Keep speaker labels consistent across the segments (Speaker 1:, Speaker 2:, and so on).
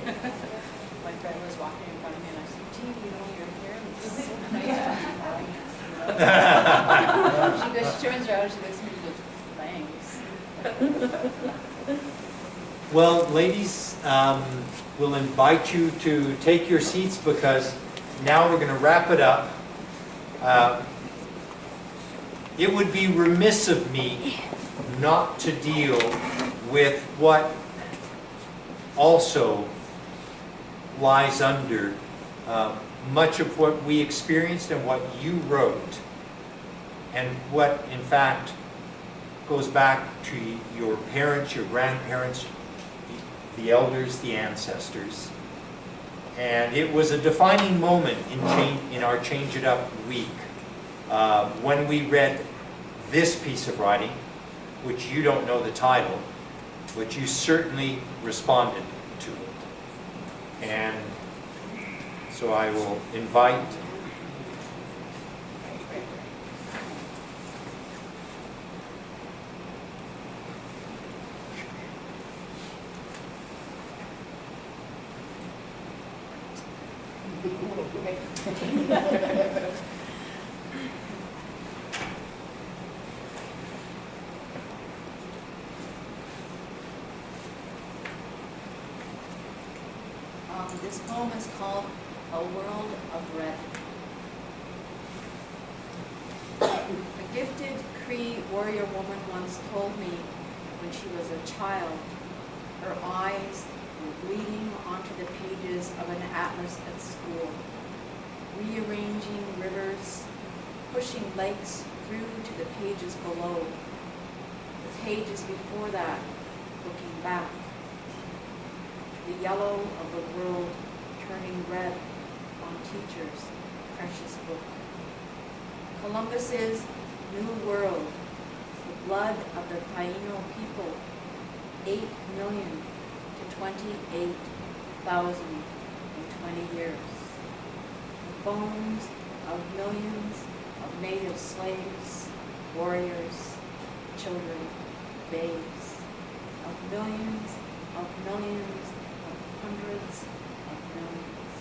Speaker 1: My friend was walking in front of me and I said, gee, you know, your hair looks so nice on you. She goes, she turns around, she looks at me and goes, thanks.
Speaker 2: Well, ladies, we'll invite you to take your seats because now we're going to wrap it up. It would be remiss of me not to deal with what also lies under much of what we experienced and what you wrote, and what in fact goes back to your parents, your grandparents, the elders, the ancestors. And it was a defining moment in our Change It Up week when we read this piece of writing, which you don't know the title, but you certainly responded to it. And so I will invite
Speaker 1: This poem is called A World of Red. A gifted Cree warrior woman once told me when she was a child, her eyes were bleeding onto the pages of an atlas at school, rearranging rivers, pushing lakes through to the pages below, the pages before that, looking back. The yellow of the world turning red on teachers' precious book. Columbus's New World, the blood of the Taino people, 8 million to 28,000 in 20 years. The bones of millions of native slaves, warriors, children, babes, of millions, hundreds of millions.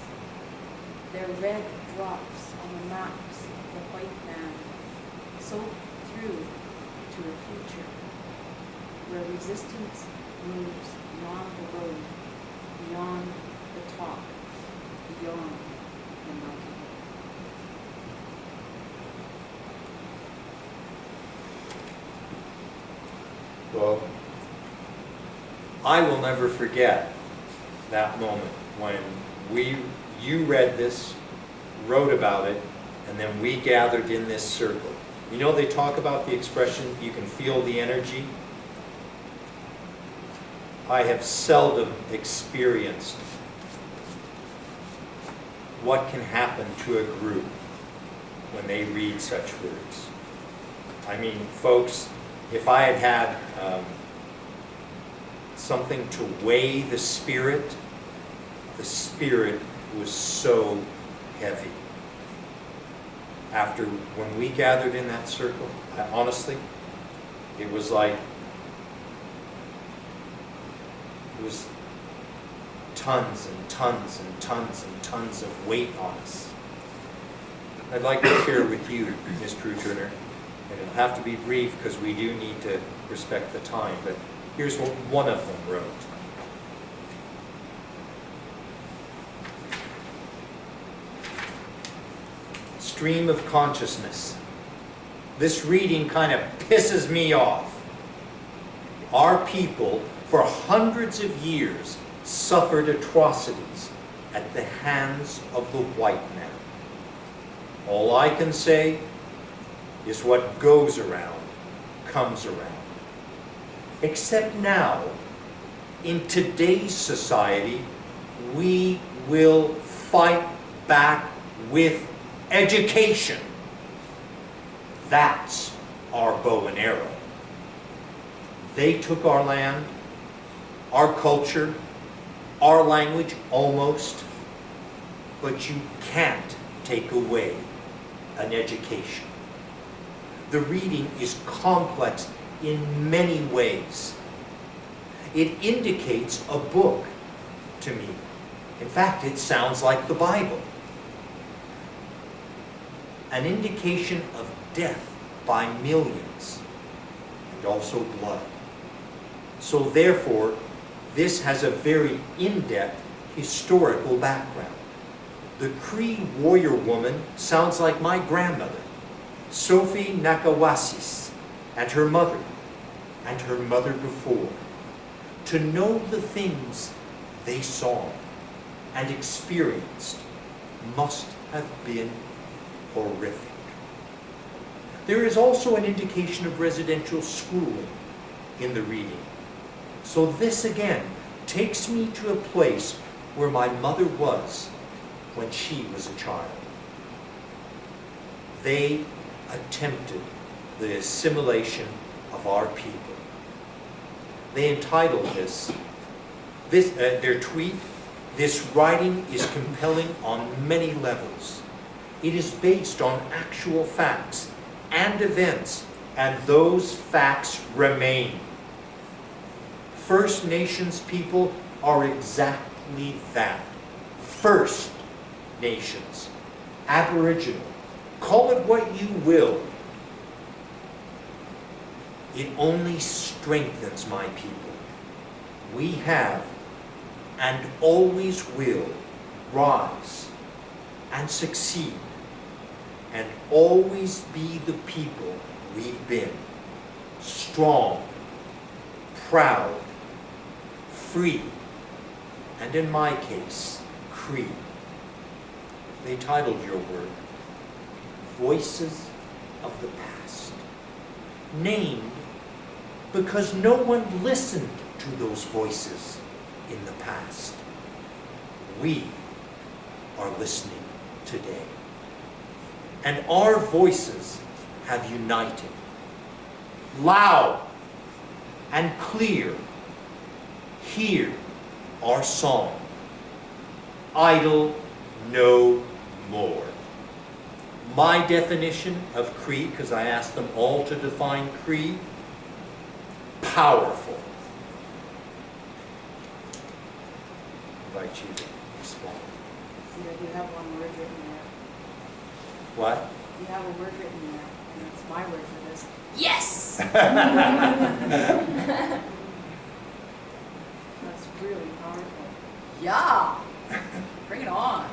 Speaker 1: Their red drops on the maps of the white man, soaked through to a future where resistance moves beyond the road, beyond the talk, beyond the mountain.
Speaker 2: Well, I will never forget that moment when you read this, wrote about it, and then we gathered in this circle. You know, they talk about the expression, you can feel the energy. I have seldom experienced what can happen to a group when they read such words. I mean, folks, if I had had something to weigh the spirit was so heavy. After, when we gathered in that circle, honestly, it was like, it was tons and tons and tons and tons of weight on us. I'd like to share with you, Ms. True Turner, and it'll have to be brief because we do need to respect the time, but here's what one of them wrote. Stream of consciousness. This reading kind of pisses me off. Our people, for hundreds of years, suffered atrocities at the hands of the white man. All I can say is what goes around comes around. Except now, in today's society, we will fight back with education. That's our bow and arrow. They took our land, our culture, our language almost, but you can't take away an education. The reading is complex in many ways. It indicates a book to me In fact, it sounds like the Bible. An indication of death by millions, and also blood. So therefore, this has a very in-depth historical background. The Cree warrior woman sounds like my grandmother, Sophie Nakawasis, and her mother before. To know the things they saw and experienced must have been horrific. There is also an indication of residential schooling in the reading. So this again takes me to a place where my mother was when she was a child. They attempted the assimilation of our people. They entitled their tweet, "This writing is compelling on many levels. It is based on actual facts and events, and those facts remain." First Nations people are exactly that. First Nations, Aboriginal, call it what you will. It only strengthens my people. We have and always will rise and succeed and always be the people we've been. Strong, proud, free, and in my case, Cree. They titled your work, Voices of the Past, named because no one listened to those voices in the past. We are listening today. And our voices have united. Loud and clear, hear our song. Idle no more. My definition of Cree, because I asked them all to define Cree, powerful. I invite you to respond.
Speaker 1: See, I do have one word written there.
Speaker 2: What?
Speaker 1: You have a word written there, and it's my word for this. Yes! That's really powerful. Yeah! Bring it on.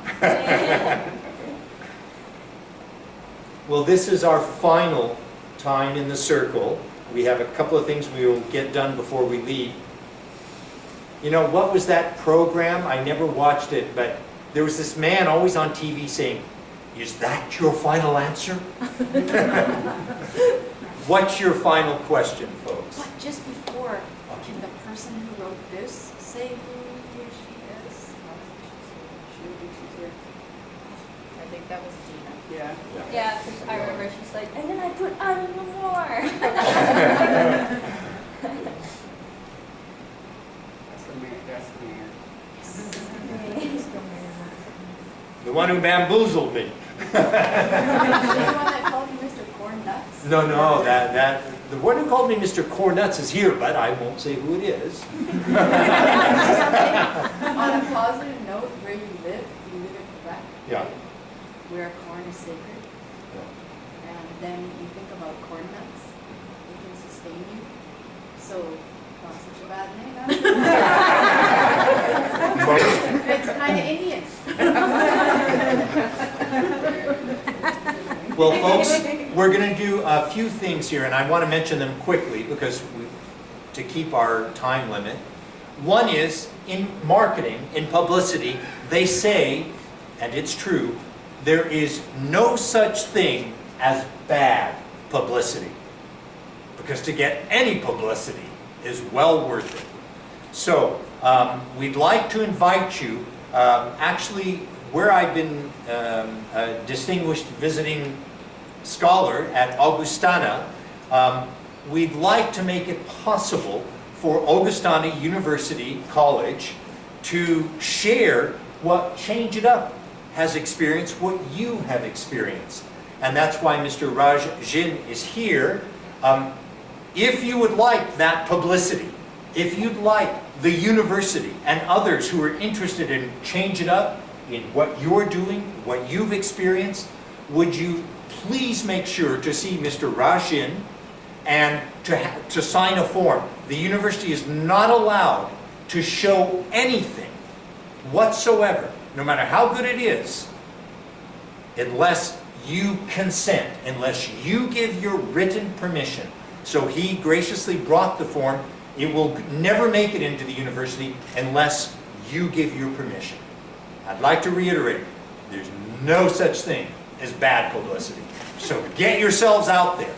Speaker 2: Well, this is our final time in the circle. We have a couple of things we will get done before we leave. You know, what was that program? I never watched it, but there was this man always on TV saying, "Is that your final answer?" What's your final question, folks?
Speaker 1: But just before, can the person who wrote this say who she is?
Speaker 3: I think that was Gina.
Speaker 1: Yeah.
Speaker 3: Yeah, 'cause I remember she's like, and then I put I don't know more.
Speaker 4: That's the man.
Speaker 2: The one who bamboozled me.
Speaker 1: Is she the one that called you Mr. Corn Nuts?
Speaker 2: No, the one who called me Mr. Cornuts is here, but I won't say who it is.
Speaker 1: On a positive note, where you live in Quebec.
Speaker 2: Yeah.
Speaker 1: Where corn is sacred. And then you think about corn nuts, they can sustain you. So, not such a bad name, huh? It's kind of Indian.
Speaker 2: Well, folks, we're going to do a few things here, and I want to mention them quickly because to keep our time limit. One is, in marketing, in publicity, they say, and it's true, there is no such thing as bad publicity. Because to get any publicity is well worth it. So, we'd like to invite you, actually, where I've been a distinguished visiting scholar at Augustana, we'd like to make it possible for Augustana University College to share what Change It Up has experienced, what you have experienced. And that's why Mr. Raj Jin is here. If you would like that publicity, if you'd like the university and others who are interested in Change It Up, in what you're doing, what you've experienced, would you please make sure to see Mr. Rajin and to sign a form. The university is not allowed to show anything whatsoever, no matter how good it is, unless you consent, unless you give your written permission. So he graciously brought the form. It will never make it into the university unless you give your permission. I'd like to reiterate, there's no such thing as bad publicity. So get yourselves out there.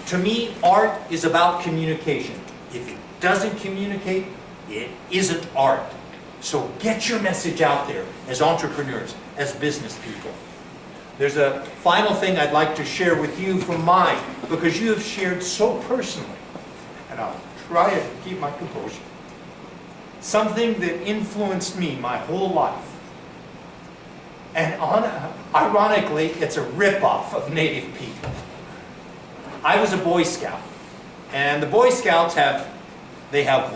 Speaker 2: To me, art is about communication. If it doesn't communicate, it isn't art. So get your message out there as entrepreneurs, as business people. There's a final thing I'd like to share with you from mine, because you have shared so personally, and I'll try to keep my composure. Something that influenced me my whole life. And ironically, it's a ripoff of Native people. I was a Boy Scout, and the Boy Scouts have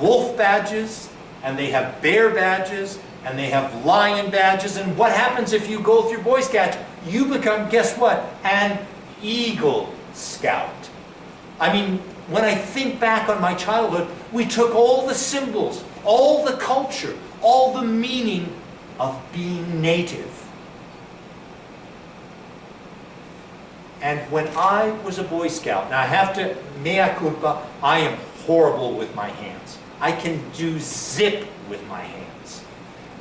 Speaker 2: wolf badges, and they have bear badges, and they have lion badges, and what happens if you go through Boy Scouts? You become, guess what? An Eagle Scout. I mean, when I think back on my childhood, we took all the symbols, all the culture, all the meaning of being native. And when I was a Boy Scout, now I have to, mea culpa, I am horrible with my hands. I can do zip with my hands.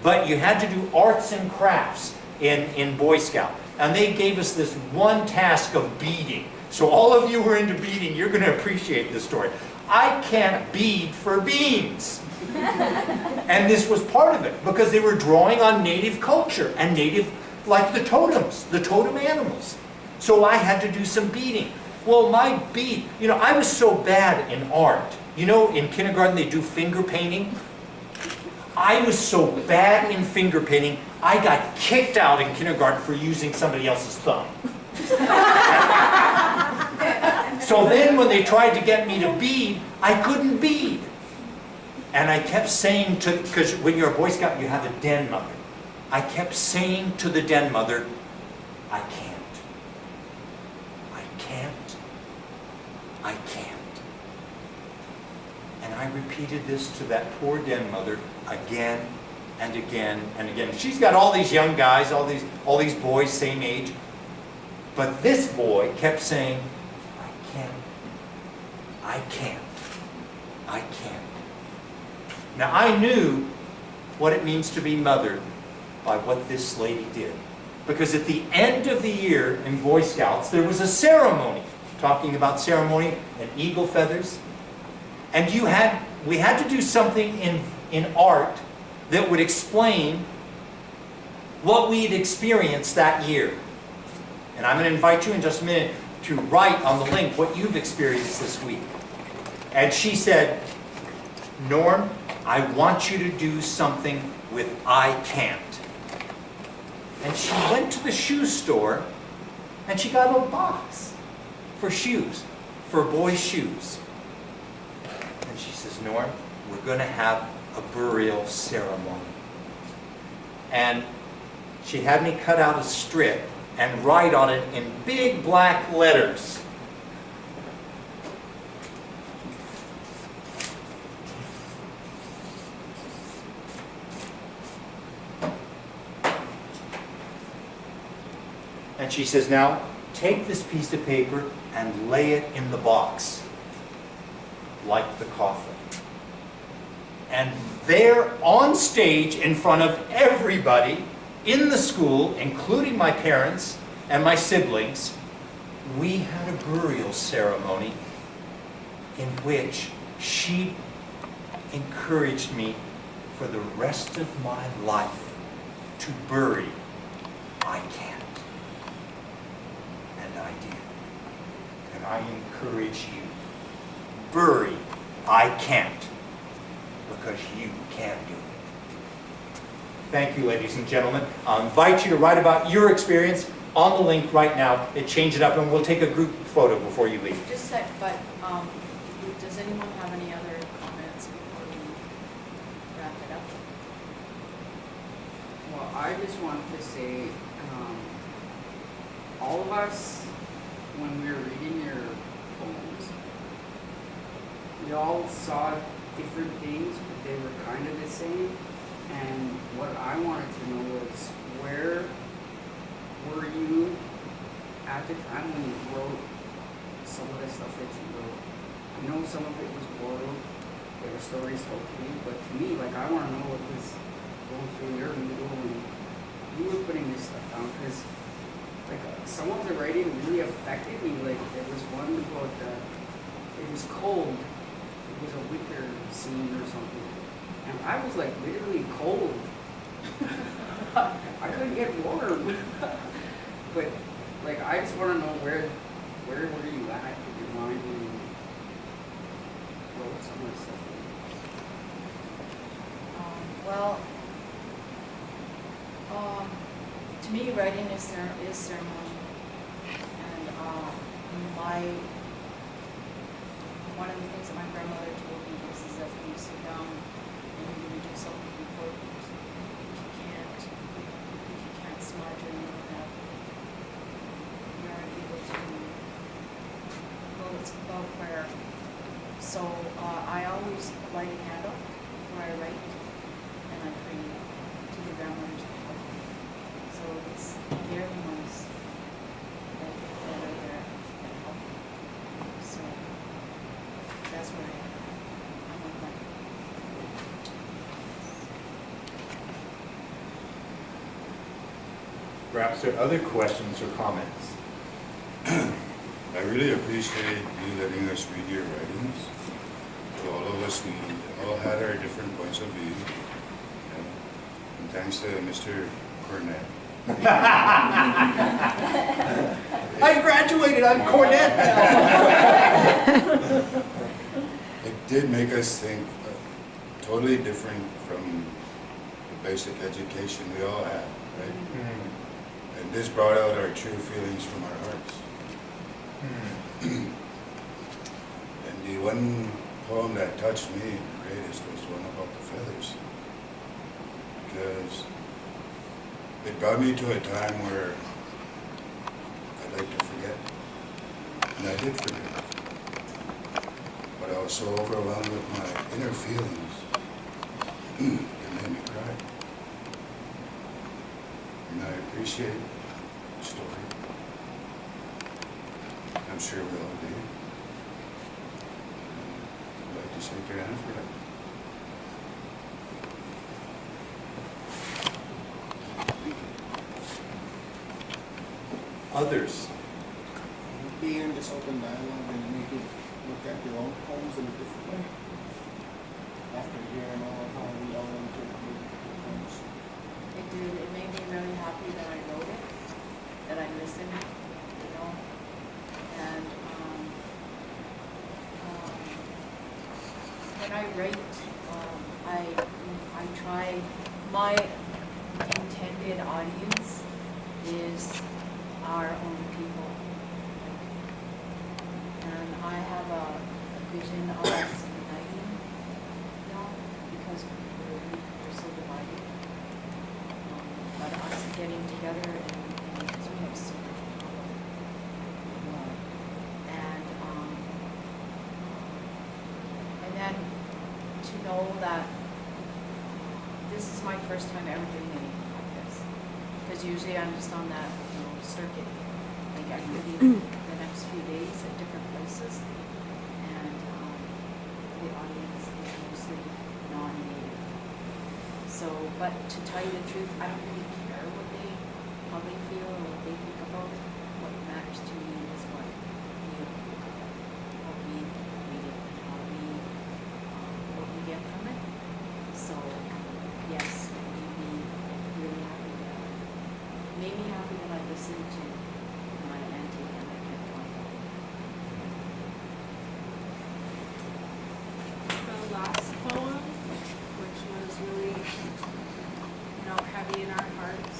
Speaker 2: But you had to do arts and crafts in Boy Scout. And they gave us this one task of beading. So all of you who are into beading, you're going to appreciate this story. I can't bead for beans. And this was part of it, because they were drawing on native culture and native, like the totems, the totem animals. So I had to do some beading. Well, my bead, I was so bad in art. In kindergarten they do finger painting. I was so bad in finger painting, I got kicked out in kindergarten for using somebody else's thumb. So then when they tried to get me to bead, I couldn't bead. And I kept saying because when you're a Boy Scout, you have a den mother. I kept saying to the den mother, I can't. I can't. And I repeated this to that poor den mother again and again and again. She's got all these young guys, all these boys, same age. But this boy kept saying, I can't. I can't. I can't. Now I knew what it means to be mothered by what this lady did. Because at the end of the year in Boy Scouts, there was a ceremony. Talking about ceremony and eagle feathers. And we had to do something in art that would explain what we had experienced that year. And I'm going to invite you in just a minute to write on the link what you've experienced this week. And she said, Norm, I want you to do something with I can't. And she went to the shoe store and she got a box for shoes, for boys' shoes. And she says, Norm, we're going to have a burial ceremony. And she had me cut out a strip and write on it in big black letters, and she says, now take this piece of paper and lay it in the box, like the coffin. And there on stage in front of everybody in the school, including my parents and my siblings, we had a burial ceremony in which she encouraged me for the rest of my life to bury I can't. And I did. And I encourage you, bury I can't, because you can do it. Thank you, ladies and gentlemen. I'll invite you to write about your experience on the link right now at Change It Up, and we'll take a group photo before you leave.
Speaker 1: Just a sec, but does anyone have any other comments before we
Speaker 4: I just wanted to say, all of us, when we were reading your poems, we all saw different things, but they were kind of the same. And what I wanted to know was, where were you at the time when you wrote some of the stuff that you wrote? I know some of it was boiled, there were stories told to me, but to me, like, I want to know what was going through your noodle when you were putting this stuff down, because like some of the writing really affected me. Like there was one about it was cold. It was a winter scene or something, and I was like literally cold. I couldn't get warm. But like I just want to know where were you at in your mind when you wrote some of the stuff?
Speaker 1: Well, to me, writing is ceremony, and one of the things that my grandmother told me is that when you sit down and you're going to do something important, if you can't smudge or anything like that, you aren't able to go about prayer. So I always light a candle before I write, and I pray to the grandmothers to help me. So it's they're the ones that are there that help me. So that's where I'm with that.
Speaker 2: Perhaps there are other questions or comments?
Speaker 5: I really appreciate you letting us read your writings. To all of us, we all had our different points of view. And thanks to Mr. Cornett.
Speaker 2: I graduated on Cornett.
Speaker 5: It did make us think totally different from the basic education we all had, right? And this brought out our true feelings from our hearts. And the one poem that touched me the greatest was one about the feathers. Because it brought me to a time where I'd like to forget. And I did forget. But I was so overwhelmed with my inner feelings, it made me cry. And I appreciate the story. I'm sure we all do. I'd like to shake your hand for that.
Speaker 2: Others?
Speaker 6: Being in this open dialogue and make you look at your own poems in a different way. After hearing all how we all interpret the poems.
Speaker 1: It did. It made me really happy that I wrote it, that I listened, you know, and when I write, I try. My intended audience is our own people, and I have a vision of us uniting, you know, because we're so divided. But us getting together and because we have so much power, and then to know that this is my first time ever doing anything like this, because usually I'm just on that, you know, circuit, like I'm leaving the next few days at different places, and the audience is mostly non-native. So, but to tell you the truth, I don't really care how they feel or what they think about it. What matters to me is what we read it and what we get from it. So, yes, it made me really happy that I listened to my auntie and I kept on.
Speaker 7: The last poem, which was really, heavy in our hearts,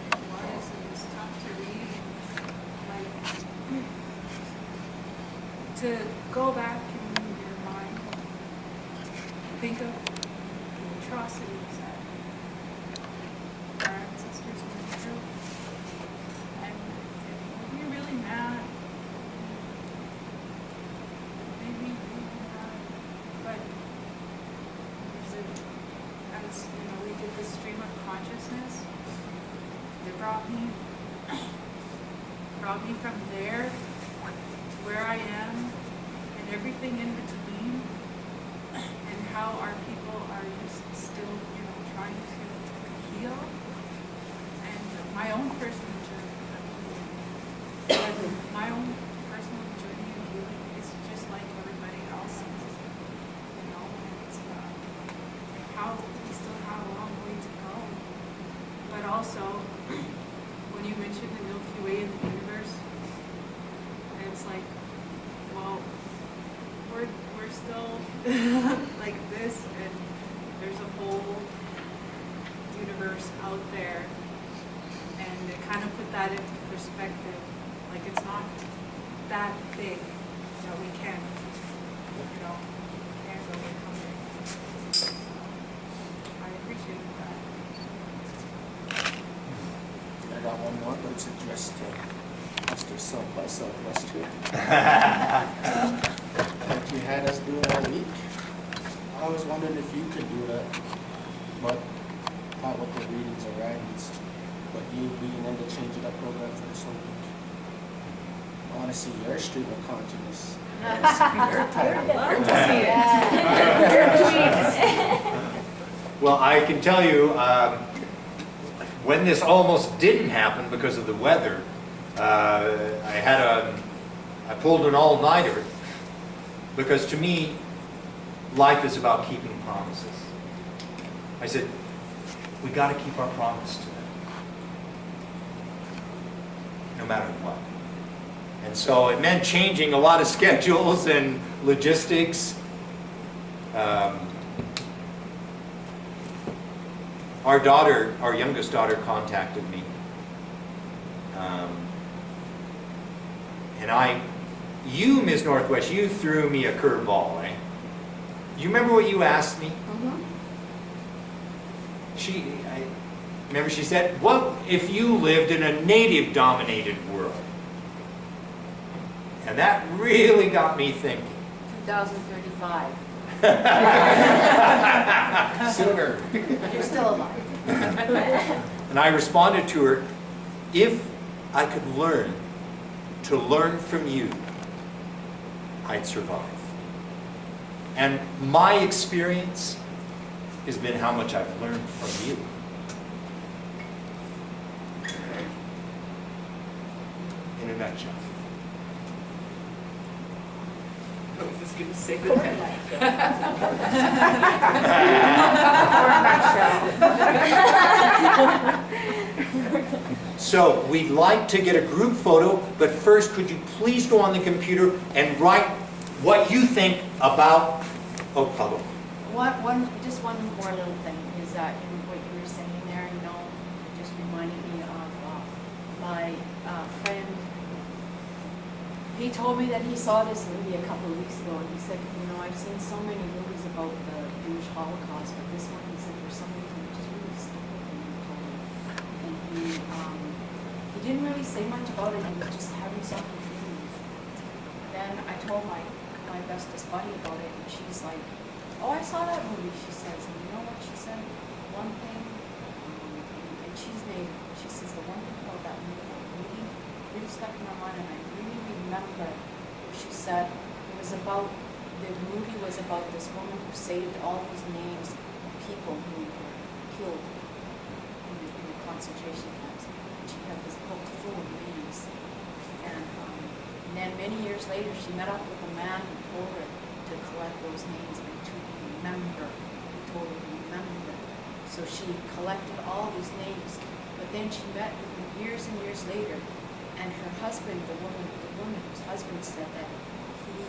Speaker 7: it was tough to read. Like, to go back in your mind, think of the atrocities that our brought me from there to where I am and everything in between, and how our people are just still, trying to heal, and my own personal journey of healing. And my own personal journey of healing is just like everybody else's, it's how we still have a long way to go. But also, when you mentioned the Milky Way in the universe, and it's like, well, we're still like this, and there's a whole universe out there, and it kind of put that into perspective. Like, it's not that big that we can't overcome it. So, I appreciate that.
Speaker 6: I got one more, but it's addressed to Mr. South by Southwest here. Like you had us do it all week. I was wondering if you could do that, but not with the readings or writings, but you being in the Change It Up program for this whole week. I want to see your stream of consciousness. Your title.
Speaker 2: Well, I can tell you, when this almost didn't happen because of the weather, I pulled an all-nighter, because to me, life is about keeping promises. I said, we got to keep our promise to them, no matter what. And so it meant changing a lot of schedules and logistics. Our youngest daughter contacted me. And you, Ms. Northwest, you threw me a curveball, eh? You remember what you asked me? Remember she said, what if you lived in a native-dominated world? And that really got me thinking.
Speaker 1: 2035.
Speaker 6: Sooner.
Speaker 1: You're still alive.
Speaker 2: And I responded to her, if I could learn to learn from you, I'd survive. And my experience has been how much I've learned from you. In a nutshell.
Speaker 4: I was just going to say
Speaker 2: So we'd like to get a group photo, but first could you please go on the computer and write what you think about Oak Hollow?
Speaker 1: Just one more little thing is that what you were saying there, it just reminded me of my friend. He told me that he saw this movie a couple of weeks ago, and he said, I've seen so many movies about the Jewish Holocaust, but this one, he said, for some reason, it just really stuck with him. And he didn't really say much about it, he was just having something feelings. Then I told my bestest buddy about it, and she's like, oh, I saw that movie, she says, and you know what she said? One thing, and she's native, she says the one thing about that movie that really stuck in my mind, and I really remember what she said. The movie was about this woman who saved all these names of people who were killed in the concentration camps. And she had this book full of names. And then many years later, she met up with a man who told her to collect those names and to remember. He told her to remember. So she collected all these names. But then she met with him years and years later, and her husband, the woman whose husband said that he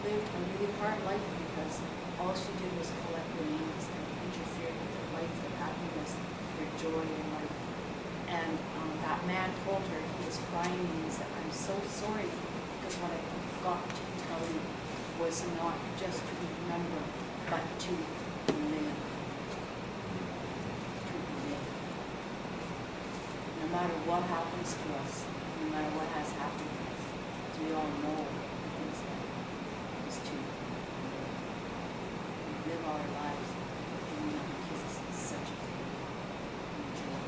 Speaker 1: lived a really hard life because all she did was collect the names and interfere with their life, their happiness, their joy in life. And that man told her, he was crying, and he said, I'm so sorry, because what I forgot to tell you was not just to remember, but to live. To live. No matter what happens to us, no matter what has happened to us, as we all know, the things that is to live our lives and not because it's such a joy.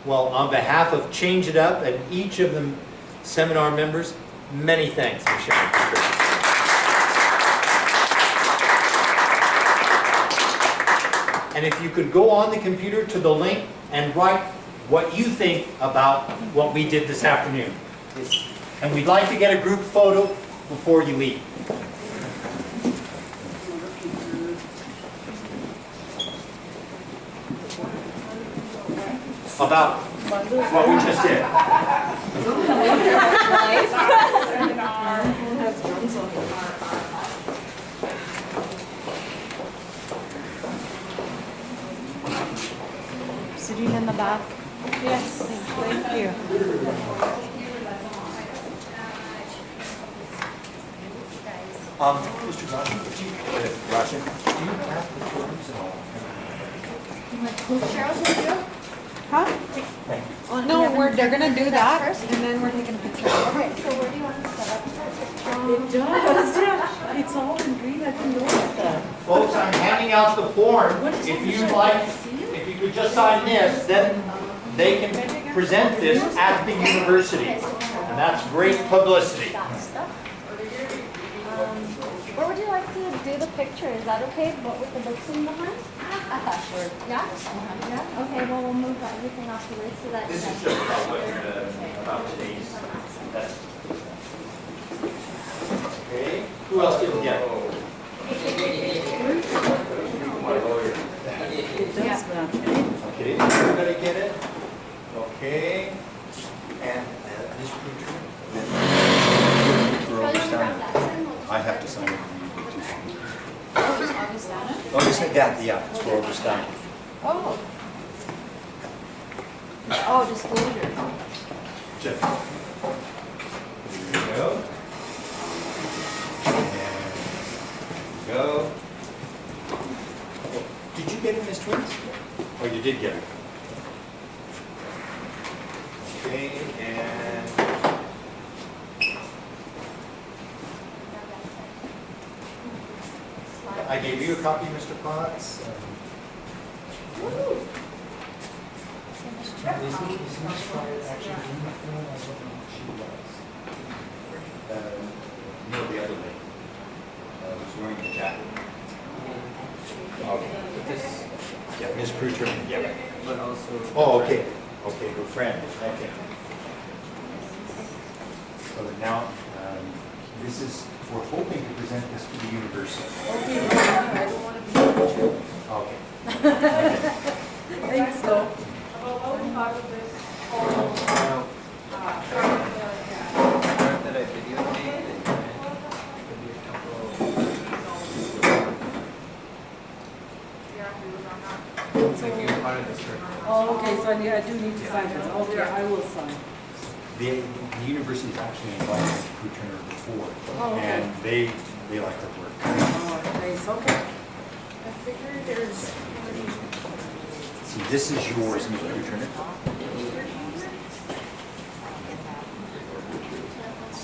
Speaker 2: Well, on behalf of Change It Up and each of the seminar members, many thanks, Michelle. And if you could go on the computer to the link and write what you think about what we did this afternoon. And we'd like to get a group photo before you leave. About what we just did.
Speaker 8: Sitting in the back? Yes, thank you.
Speaker 2: Mr. Roshan, do you have the forms at all?
Speaker 8: Huh?
Speaker 2: Thank you.
Speaker 8: No, they're gonna do that, and then we're taking a picture.
Speaker 3: Okay, so where do you want to set up?
Speaker 8: It does, it's all in green, I didn't notice that.
Speaker 2: Folks, I'm handing out the form. If you'd like, if you could just sign this, then they can present this at the university. And that's great publicity.
Speaker 3: That stuff. Where would you like to do the picture? Is that okay? But with the books in behind? Sure. Yeah? Yeah? Okay, well, we'll move everything off the way so that.
Speaker 2: This is just about what you're gonna, about today's. Okay, who else didn't get it? Okay, everybody get it? Okay. And this picture?
Speaker 5: I have to sign it.
Speaker 2: Oh, this is that, yeah, it's for Augustana.
Speaker 3: Oh. Oh, disclosure.
Speaker 2: Check. There you go. And go. Did you get it, Miss Twins? Oh, you did get it. Okay, and I gave you a copy, Mr. Potts. No, the other lady. Was wearing the jacket. Okay. Yeah, Ms. Prucher, yeah.
Speaker 4: But also.
Speaker 2: Oh, okay. Okay, her friend, okay. So now, this is, we're hoping to present this to the university. Okay.
Speaker 8: Thanks, though.
Speaker 4: That I videotaped, and could be a couple. Like you're part of this group.
Speaker 8: Oh, okay, so I do need to sign this. Okay, I will sign.
Speaker 2: The university is actually invited Mr. Prucher before,
Speaker 8: Oh, okay.
Speaker 2: and they like her work.
Speaker 8: Oh, nice, okay. I figured there's.
Speaker 2: See, this is yours, Mr. Prucher.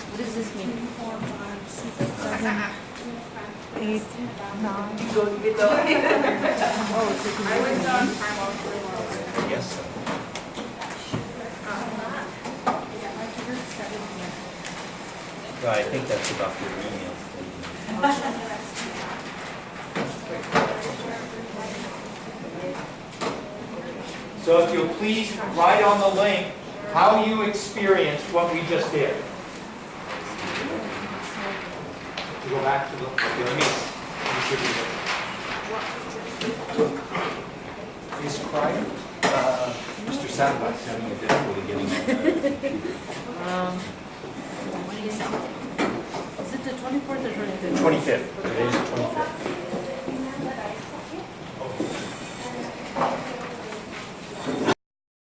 Speaker 8: What does this mean? 4, 5, 6, 7, 8, 9. Oh, it's a.
Speaker 7: I was on time out for a while.
Speaker 2: Yes. I think that's about your email. So if you'll please write on the link how you experienced what we just did. To go back to the Is Crider, Mr. Satellite's having a difficulty getting on the computer.
Speaker 8: Is it the 24th or 25th?
Speaker 2: 25th.